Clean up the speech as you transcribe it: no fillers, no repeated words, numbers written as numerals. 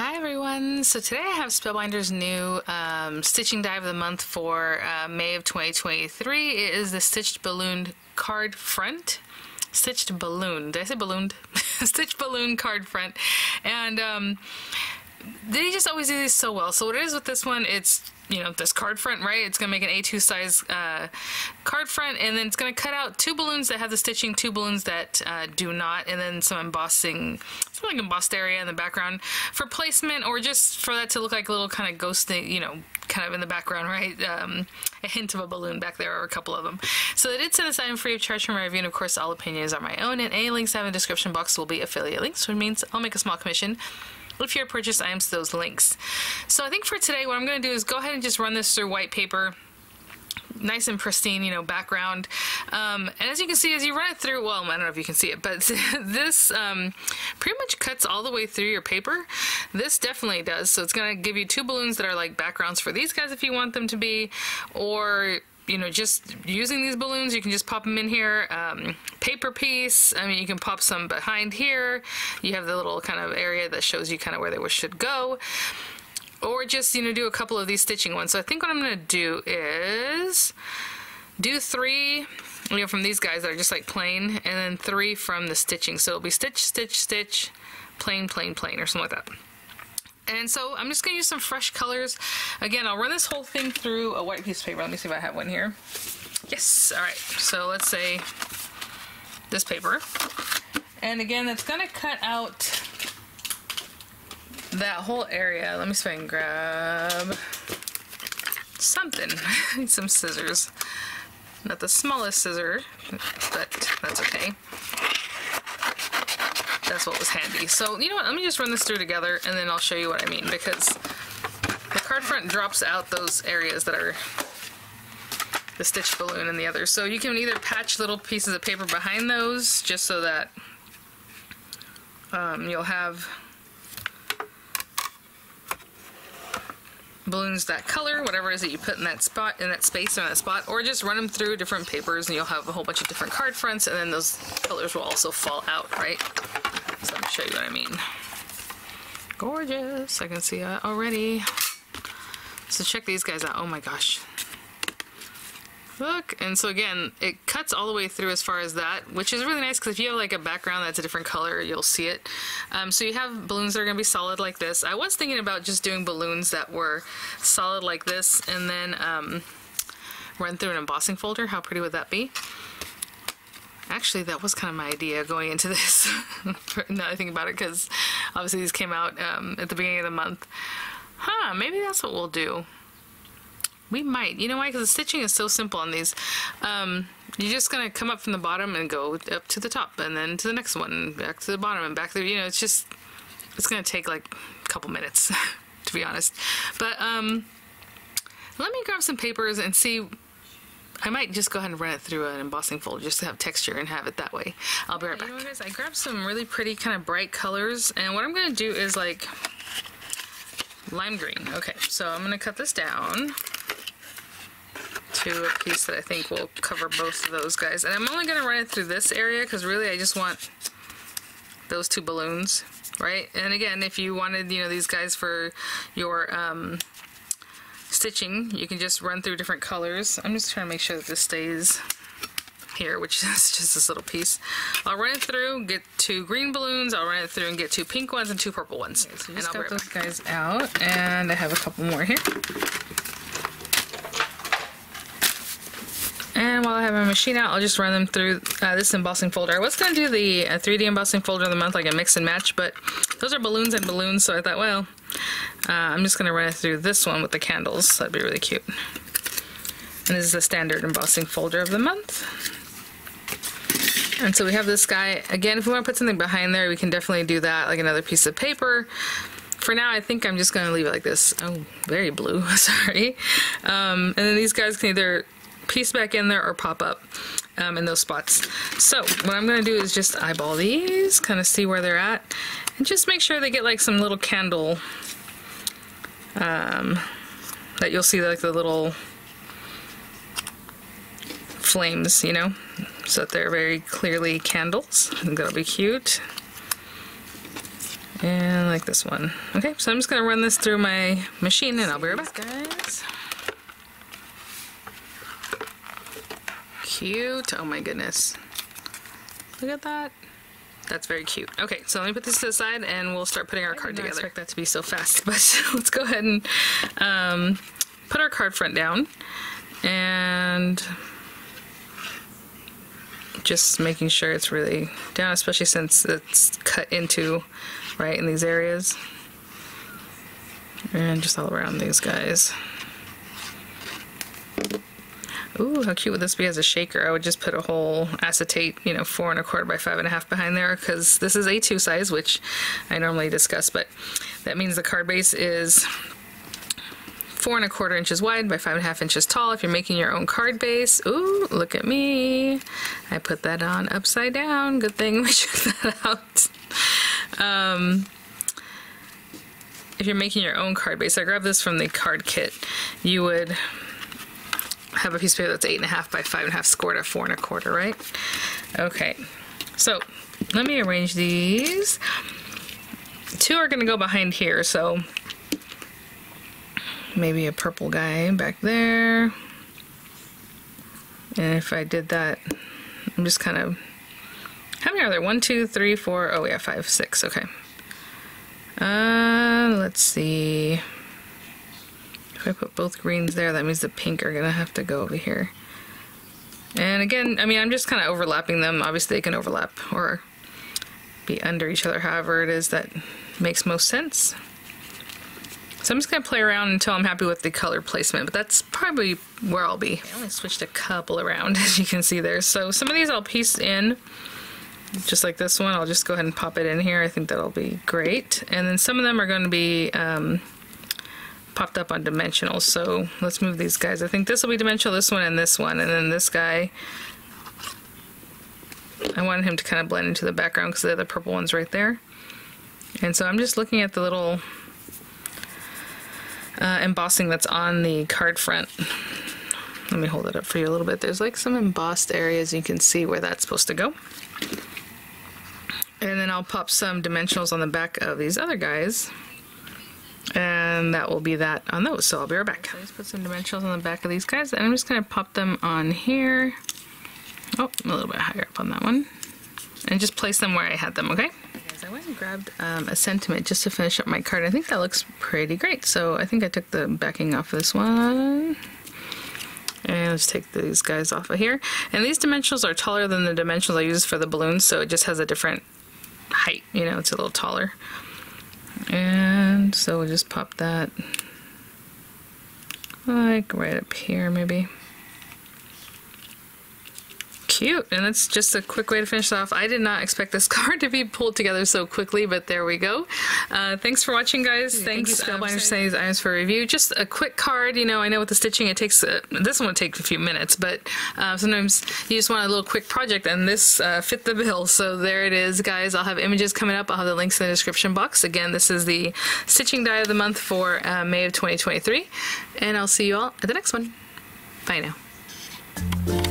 Hi everyone, so today I have Spellbinders' new stitching die of the month for May of 2023. It is the Stitched Balloon card front. Stitched balloon, did I say ballooned? Stitched balloon card front. And they just always do these so well. So what it is with this one, it's, you know, this card front, right? It's going to make an A2 size card front, and then it's going to cut out two balloons that have the stitching, two balloons that do not, and then some embossing, some like embossed area in the background for placement, or just for that to look like a little kind of ghost thing, you know, kind of in the background, right? A hint of a balloon back there, or a couple of them. So they did send this item free of charge from my review, and of course all opinions are my own, and any links I have in the description box will be affiliate links, which means I'll make a small commission if you purchase items to those links. So I think for today what I'm going to do is go ahead and just run this through white paper, nice and pristine, you know, background. And as you can see, as you run it through, well, I don't know if you can see it, but this pretty much cuts all the way through your paper. This definitely does. So it's going to give you two balloons that are like backgrounds for these guys if you want them to be, or you know, just using these balloons, you can just pop them in here. Paper piece, I mean, you can pop some behind here. You have the little kind of area that shows you kind of where they should go. Or just, you know, do a couple of these stitching ones. So I think what I'm going to do is do three, you know, from these guys that are just like plain, and then three from the stitching. So it'll be stitch, stitch, stitch, plain, plain, plain, or something like that. And so I'm just going to use some fresh colors. Again, I'll run this whole thing through a white piece of paper. Let me see if I have one here. Yes, alright. So let's say this paper. And again, it's going to cut out that whole area. Let me see if I can grab something. I need some scissors. Not the smallest scissor, but that's okay. That's what was handy. So, you know what, let me just run this through together and then I'll show you what I mean, because the card front drops out those areas that are the stitched balloon and the others. So you can either patch little pieces of paper behind those just so that you'll have balloons that color, whatever it is that you put in that spot, in that space or in that spot, or just run them through different papers and you'll have a whole bunch of different card fronts, and then those colors will also fall out, right? So let me show you what I mean. Gorgeous, I can see it already. So check these guys out, oh my gosh. Look, and so again, it cuts all the way through as far as that, which is really nice because if you have like a background that's a different color, you'll see it. So you have balloons that are going to be solid like this. I was thinking about just doing balloons that were solid like this and then run through an embossing folder. How pretty would that be? Actually, that was kind of my idea going into this, now that I think about it, because obviously these came out at the beginning of the month. Huh, maybe that's what we'll do. We might. You know why? Because the stitching is so simple on these. You're just going to come up from the bottom and go up to the top, and then to the next one, back to the bottom, and back there. You know, it's just, it's going to take like a couple minutes, to be honest. But let me grab some papers and see. I might just go ahead and run it through an embossing folder just to have texture and have it that way. I'll be right back. You know, guys, I grabbed some really pretty kind of bright colors, and what I'm going to do is like lime green. Okay, so I'm going to cut this down to a piece that I think will cover both of those guys. And I'm only going to run it through this area because really I just want those two balloons, right? And again, if you wanted, you know, these guys for your stitching, you can just run through different colors. I'm just trying to make sure that this stays here, which is just this little piece. I'll run it through, get two green balloons, I'll run it through and get two pink ones and two purple ones. Okay, so and I'll got those guys out, and I have a couple more here. And while I have my machine out, I'll just run them through this embossing folder. I was going to do the 3D embossing folder of the month, like a mix and match, but those are balloons and balloons, so I thought, well, I'm just going to run it through this one with the candles. That'd be really cute. And this is the standard embossing folder of the month. And so we have this guy. Again, if we want to put something behind there, we can definitely do that, like another piece of paper. For now, I think I'm just going to leave it like this. Oh, very blue, sorry. And then these guys can either piece back in there or pop up in those spots. So what I'm going to do is just eyeball these, kind of see where they're at, and just make sure they get like some little candle that you'll see, like the little flames, you know, so that they're very clearly candles. I think that'll be cute. And like this one. Okay, so I'm just gonna run this through my machine and I'll be right back, guys. Cute. Oh my goodness. Look at that. That's very cute. Okay, so let me put this to the side and we'll start putting our card together. I didn't expect that to be so fast, but let's go ahead and put our card front down and just making sure it's really down, especially since it's cut into right in these areas and just all around these guys. Ooh, how cute would this be as a shaker? I would just put a whole acetate, you know, 4 1/4 by 5 1/2 behind there, because this is A2 size, which I normally discuss, but that means the card base is 4 1/4 inches wide by 5 1/2 inches tall if you're making your own card base. Ooh, look at me. I put that on upside down. Good thing we checked that out. If you're making your own card base, I grabbed this from the card kit, you would have a piece of paper that's 8 1/2 by 5 1/2 scored at 4 1/4, right? Okay, so let me arrange these. 2 are going to go behind here, so maybe a purple guy back there. And if I did that, I'm just kind of, how many are there? 1, 2, 3, 4, oh yeah, 5, 6, okay. Let's see. If I put both greens there, that means the pink are gonna have to go over here. And again, I mean, I'm just kind of overlapping them. Obviously they can overlap or be under each other, however it is that makes most sense. So I'm just gonna play around until I'm happy with the color placement, but that's probably where I'll be. I only switched a couple around, as you can see there. So some of these I'll piece in, just like this one. I'll just go ahead and pop it in here. I think that'll be great. And then some of them are going to be popped up on dimensional. So let's move these guys. I think this will be dimensional, this one, and then this guy, I wanted him to kind of blend into the background because the other purple one's right there. And so I'm just looking at the little embossing that's on the card front. Let me hold it up for you a little bit. There's like some embossed areas. You can see where that's supposed to go. And then I'll pop some dimensionals on the back of these other guys. And that will be that on those. So I'll be right back. So I just put some dimensionals on the back of these guys. And I'm just going to pop them on here. Oh, a little bit higher up on that one. And just place them where I had them, okay? I went and grabbed a sentiment just to finish up my card. I think that looks pretty great. So I think I took the backing off this one. And let's take these guys off of here. And these dimensionals are taller than the dimensionals I use for the balloons, so it just has a different height, you know, it's a little taller. And so we'll just pop that like right up here maybe. Cute, and that's just a quick way to finish off. I did not expect this card to be pulled together so quickly, but there we go. Thanks for watching, guys. Thanks, Spellbinders, for sending these items for review. Just a quick card, you know, I know with the stitching it takes, this one would take a few minutes, but sometimes you just want a little quick project, and this fit the bill. So there it is, guys. I'll have images coming up. I'll have the links in the description box. Again, this is the Stitching Die of the Month for May of 2023, and I'll see you all at the next one. Bye now.